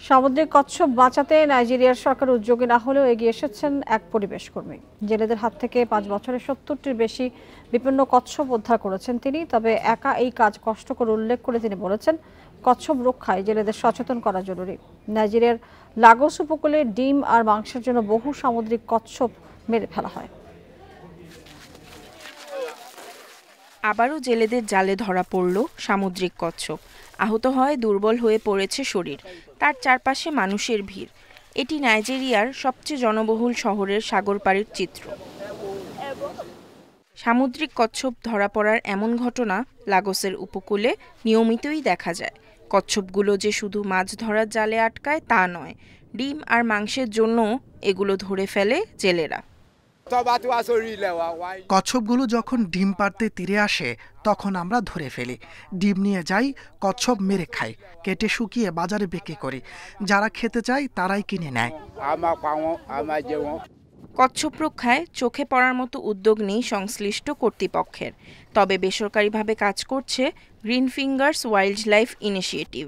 সামুদ্রিক কচ্ছপ বাঁচাতে নাইজেরিয়ার সরকার উদ্যোগী না হলেও এগিয়ে এসেছেন এক পরিবেশ কর্মী। জেলেদের হাত থেকে 5 বছরে 70টির বেশি বিপন্ন কচ্ছপ উদ্ধার করেছেন তিনি। তবে একা এই কাজ কষ্টকর উল্লেখ করে তিনি বলেছেন, কচ্ছপ রক্ষায় জেলেদের সচেতন করা জরুরি। নাইজেরিয়ার লাগোস উপকূলে ডিম আর মাংসের জন্য বহু সামুদ্রিক কচ্ছপ মেরে ফেলা হয়। আবারও জেলেদের জালে ধরা পড়ল সামুদ্রিক কচ্ছপ। আহত হয়, দুর্বল হয়ে পড়েছে শরীর। তার চারপাশে মানুষের ভিড়। এটি নাইজেরিয়ার সবচেয়ে জনবহুল শহরের সাগরপাড়ের চিত্র। সামুদ্রিক কচ্ছপ ধরা পড়ার এমন ঘটনা লাগোসের উপকূলে নিয়মিতই দেখা যায়। কচ্ছপগুলো যে শুধু মাছ ধরার জালে আটকায় তা নয়, ডিম আর মাংসের জন্য এগুলো ধরে ফেলে জেলেরা। কচ্ছপগুলো যখন ডিম পাড়তে তীরে আসে তখন আমরা ধরে ফেলি, ডিম নিয়ে যাই, কচ্ছপ মেরে খাই, কেটে শুকিয়ে বাজারে বিক্রি করি। যারা খেতে চায় তারাই কিনে নেয়। কচ্ছপ রক্ষায় চোখে পড়ার মতো উদ্যোগ নেই সংশ্লিষ্ট কর্তৃপক্ষের। তবে বেসরকারিভাবে কাজ করছে green fingers wild life initiative.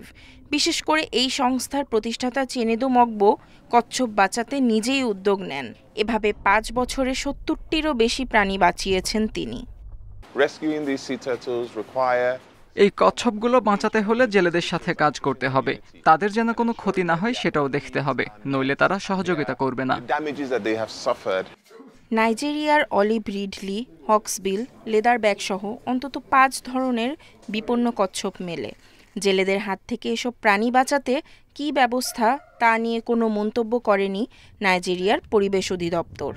বিশেষ করে এই সংস্থার প্রতিষ্ঠাতা চেনেদো মগবো কচ্ছপ বাঁচাতে নিজেই উদ্যোগ নেন। এভাবে 5 বছরে 70টিরও বেশি প্রাণী বাঁচিয়েছেন তিনি। এই কচ্ছপগুলো বাঁচাতে হলে জেলেদের সাথে কাজ করতে হবে। তাদের যেন কোনো ক্ষতি না হয় সেটাও দেখতে হবে, নইলে তারা সহযোগিতা করবে না। নাইজেরিয়ার অলিভ রিডলি, হক্সবিল, লেদার ব্যাগ সহ অন্তত 5 ধরনের বিপন্ন কচ্ছপ মেলে। জেলেদের হাত থেকে এসব প্রাণী বাঁচাতে কী ব্যবস্থা তা নিয়ে কোনো মন্তব্য করেনি নাইজেরিয়ার পরিবেশ অধিদপ্তর।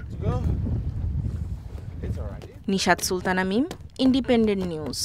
নিশাত সুলতানা মিম, ইন্ডিপেন্ডেন্ট নিউজ।